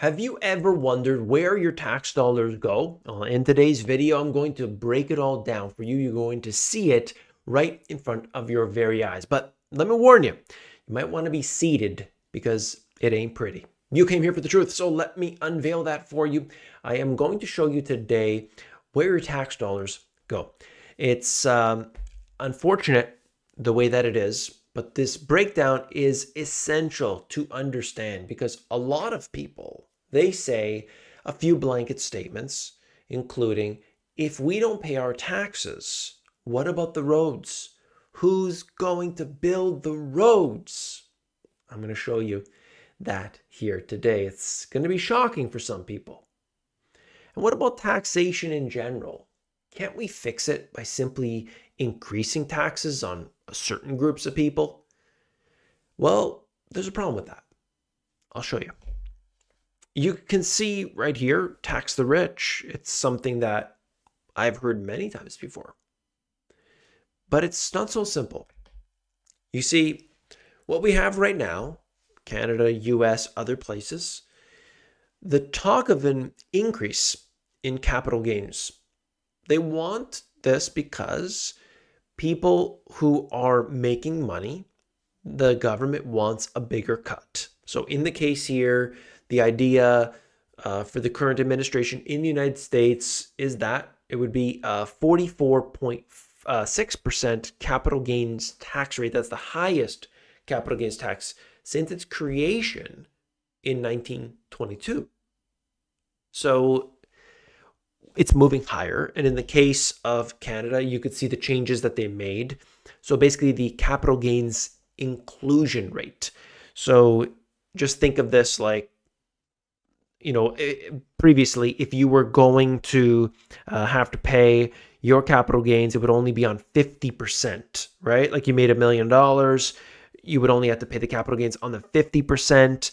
Have you ever wondered where your tax dollars go? In today's video, I'm going to break it all down for you. You're going to see it right in front of your very eyes. But let me warn you, you might want to be seated because it ain't pretty. You came here for the truth, so let me unveil that for you. I am going to show you today where your tax dollars go. It's unfortunate the way that it is, but this breakdown is essential to understand because a lot of people, they say a few blanket statements, including, if we don't pay our taxes, what about the roads? Who's going to build the roads? I'm going to show you that here today. It's going to be shocking for some people. And what about taxation in general? Can't we fix it by simply increasing taxes on certain groups of people? Well, there's a problem with that. I'll show you. You can see right here, tax the rich. It's something that I've heard many times before. But it's not so simple. You see, what we have right now, Canada, US, other places, the talk of an increase in capital gains. They want this because people who are making money, the government wants a bigger cut. So in the case here, the idea for the current administration in the United States is that it would be a 44.6% capital gains tax rate. That's the highest capital gains tax since its creation in 1922. So it's moving higher. And in the case of Canada, you could see the changes that they made. So basically the capital gains inclusion rate. So just think of this like, previously, if you were going to have to pay your capital gains, it would only be on 50%, right? Like you made $1 million, you would only have to pay the capital gains on the 50%.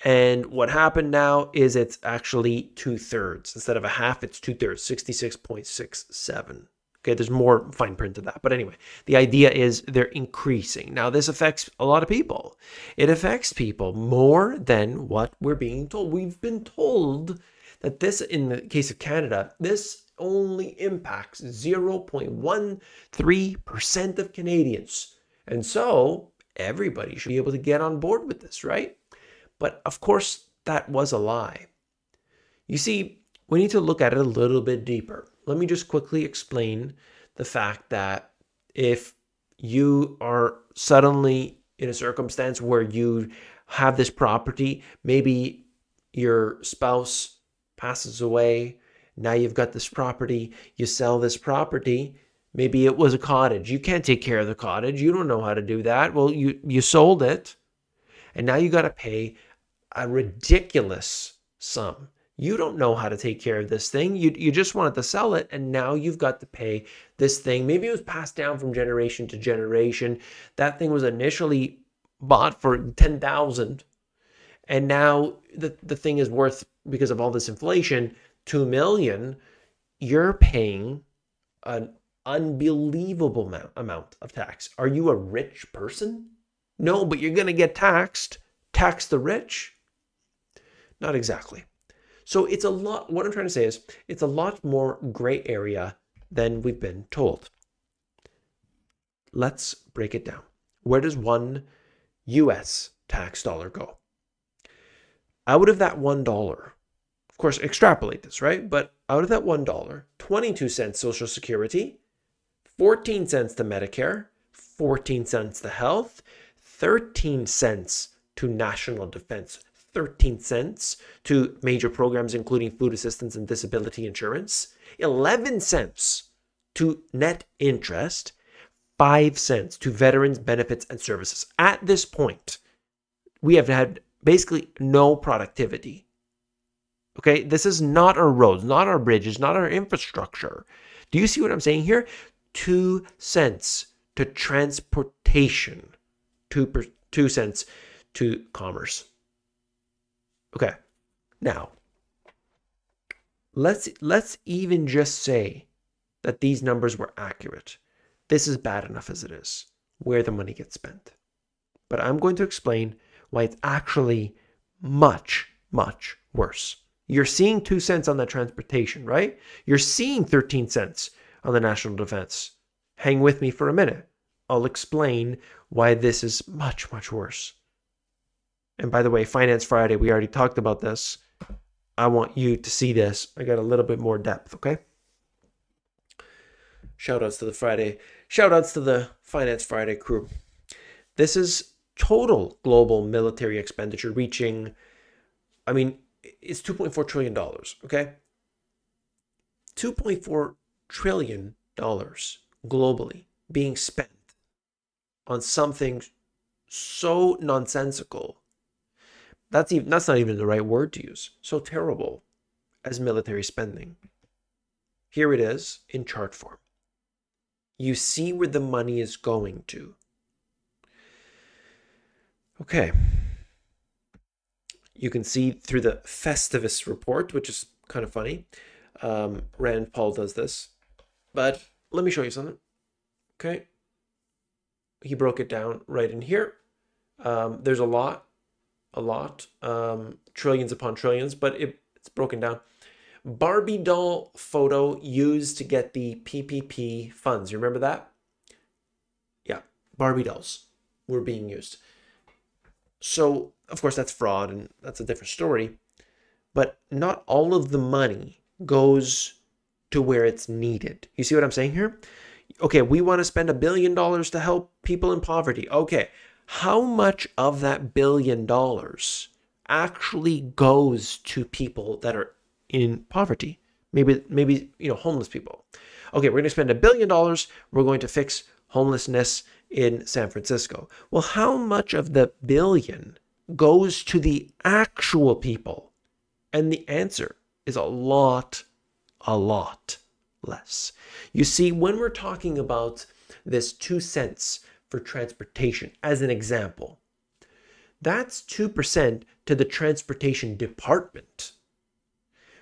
And what happened now is it's actually 2/3. Instead of a half, it's 2/3, 66.67. Okay, there's more fine print to that. But anyway, the idea is they're increasing. Now, this affects a lot of people. It affects people more than what we're being told. We've been told that this, in the case of Canada, this only impacts 0.13% of Canadians. And so everybody should be able to get on board with this, right? But of course, that was a lie. You see, we need to look at it a little bit deeper. Let me just quickly explain the fact that if you are suddenly in a circumstance where you have this property, maybe your spouse passes away, now you've got this property, you sell this property, maybe it was a cottage. You can't take care of the cottage. You don't know how to do that. Well, you sold it. And now you got to pay a ridiculous sum. You don't know how to take care of this thing. You just wanted to sell it, and now you've got to pay this thing. Maybe it was passed down from generation to generation. That thing was initially bought for $10,000, and now the thing is worth, because of all this inflation, $2 million. You're paying an unbelievable amount of tax. Are you a rich person? No, but you're going to get taxed. Tax the rich? Not exactly. So it's a lot, what I'm trying to say is, it's a lot more gray area than we've been told. Let's break it down. Where does one US tax dollar go? Out of that $1, of course, extrapolate this, right? But out of that $1, 22 cents Social Security, 14 cents to Medicare, 14 cents to health, 13 cents to national defense, 13 cents to major programs including food assistance and disability insurance, 11 cents to net interest, 5 cents to veterans benefits and services. At this point, we have had basically no productivity. Okay, this is not our roads, not our bridges, not our infrastructure. Do you see what I'm saying here? 2 cents to transportation, 2 cents to commerce. Okay, now let's even just say that these numbers were accurate. This is bad enough as it is, where the money gets spent. But I'm going to explain why it's actually much, much worse. You're seeing 2 cents on that transportation, right? You're seeing 13 cents on the national defense. Hang with me for a minute. I'll explain why this is much, much worse. And by the way, Finance Friday, we already talked about this. I want you to see this. I got a little bit more depth, okay? Shoutouts to the Finance Friday crew. This is total global military expenditure reaching, it's $2.4 trillion, okay? $2.4 trillion globally being spent on something so nonsensical. That's not even the right word to use. So terrible as military spending. Here it is in chart form. You see where the money is going to. Okay. You can see through the Festivus report, which is kind of funny. Rand Paul does this. But let me show you something. Okay. He broke it down right in here. There's a lot, trillions upon trillions, but it's broken down. Barbie doll photo used to get the PPP funds. You remember that? Yeah, Barbie dolls were being used. So, of course, that's fraud, and that's a different story. But not all of the money goes to where it's needed. You see what I'm saying here? Okay, we want to spend $1 billion to help people in poverty. Okay, how much of that $1 billion actually goes to people that are in poverty? Maybe homeless people. Okay, we're going to spend $1 billion. We're going to fix homelessness in San Francisco. Well, how much of the billion goes to the actual people? And the answer is a lot less. You see, when we're talking about this 2 cents for transportation as an example, that's 2% to the transportation department.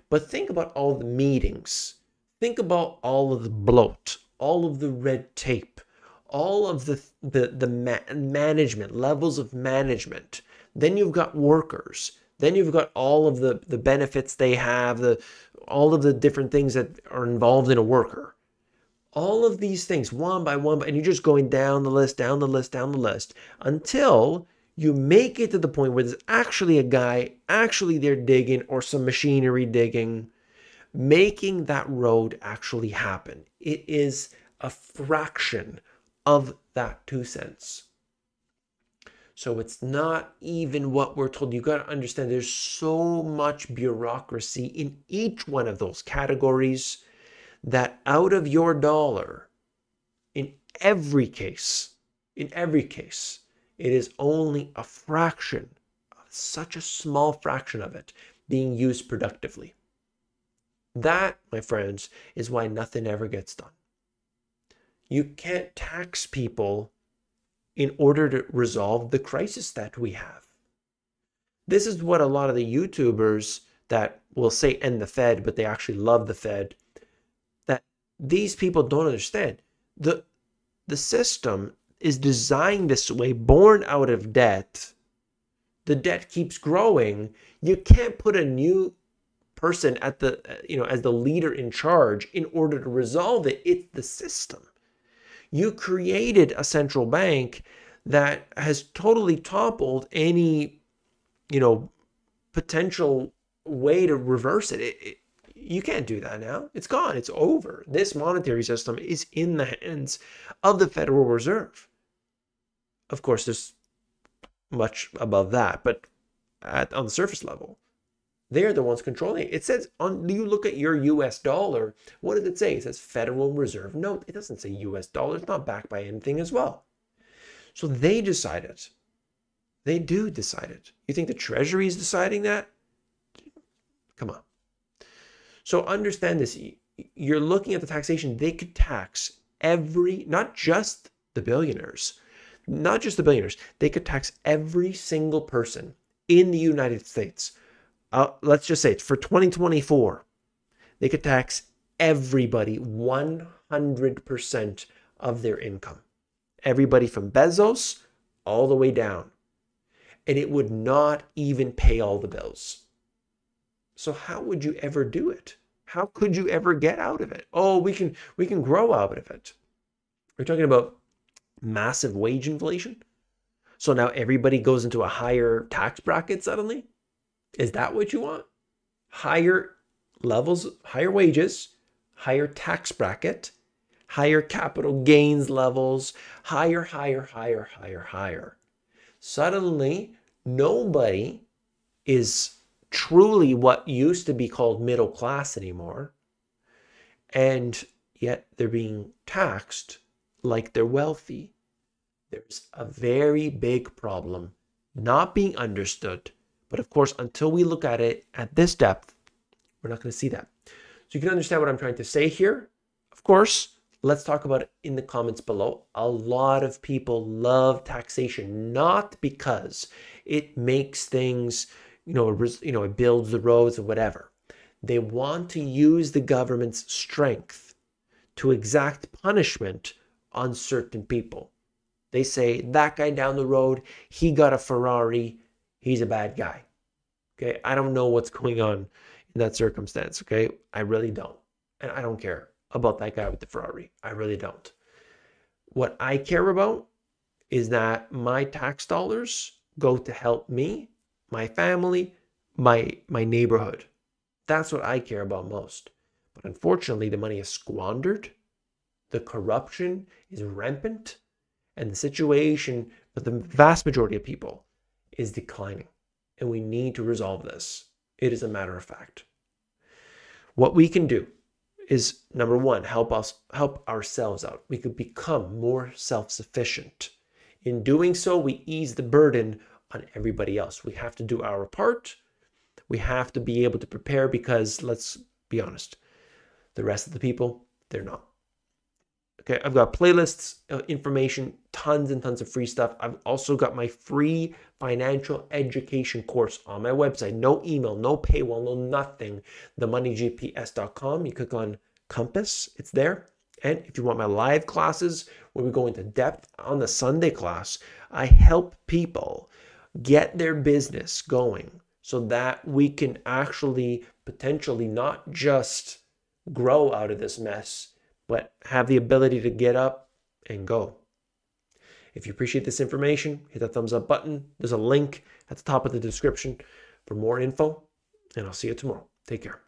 But think about all the meetings. Think about all of the bloat, all of the red tape, all of the management, levels of management. Then you've got workers. Then you've got all of the benefits they have, all of the different things that are involved in a worker. All of these things, one by one, and you're just going down the list, until you make it to the point where there's actually a guy actually there digging, or some machinery digging, making that road actually happen. It is a fraction of that 2 cents. So it's not even what we're told. You've got to understand there's so much bureaucracy in each one of those categories that out of your dollar, in every case, it is only a fraction, such a small fraction of it, being used productively. That, my friends, is why nothing ever gets done. You can't tax people in order to resolve the crisis that we have. This is what a lot of the YouTubers that will say end the Fed, but they actually love the Fed, that these people don't understand. The system is designed this way, born out of debt. The debt keeps growing. You can't put a new person at the, as the leader in charge in order to resolve it. It's the system. You created a central bank that has totally toppled any, potential way to reverse it. You can't do that now. It's gone. It's over. This monetary system is in the hands of the Federal Reserve. Of course, there's much above that, but on the surface level, they're the ones controlling it. It says, you look at your US dollar, what does it say? It says Federal Reserve note. It doesn't say US dollar. It's not backed by anything as well. So they decide it. They do decide it. You think the Treasury is deciding that? Come on. So understand this. You're looking at the taxation. They could tax not just the billionaires. They could tax every single person in the United States. Let's just say it's for 2024. They could tax everybody 100% of their income. Everybody from Bezos all the way down. And it would not even pay all the bills. So how would you ever do it? How could you ever get out of it? Oh, we can grow out of it. We're talking about massive wage inflation. So now everybody goes into a higher tax bracket suddenly? Is that what you want? Higher levels, higher wages, higher tax bracket, higher capital gains levels, higher. Suddenly, nobody is truly what used to be called middle class anymore. And yet they're being taxed like they're wealthy. There's a very big problem not being understood. But of course, until we look at it at this depth, we're not going to see that. So you can understand what I'm trying to say here. Of course, let's talk about it in the comments below. A lot of people love taxation, not because it makes things, it builds the roads or whatever. They want to use the government's strength to exact punishment on certain people. They say, that guy down the road, he got a Ferrari, he's a bad guy. Okay, I don't know what's going on in that circumstance, okay? I really don't. And I don't care about that guy with the Ferrari. I really don't. What I care about is that my tax dollars go to help me, my family, my neighborhood. That's what I care about most. But unfortunately, the money is squandered. The corruption is rampant. And the situation for the vast majority of people is declining. And we need to resolve this. It is a matter of fact. What we can do is, number one, help ourselves out. We could become more self-sufficient. In doing so, we ease the burden on everybody else. We have to do our part. We have to be able to prepare because, let's be honest, the rest of the people, they're not. Okay, I've got playlists, information, tons and tons of free stuff. I've also got my free financial education course on my website. No email, no paywall, no nothing. themoneygps.com. You click on Compass, it's there. And if you want my live classes where we go into depth on the Sunday class, I help people get their business going so that we can actually potentially not just grow out of this mess, but have the ability to get up and go. If you appreciate this information, hit that thumbs up button. There's a link at the top of the description for more info, and I'll see you tomorrow. Take care.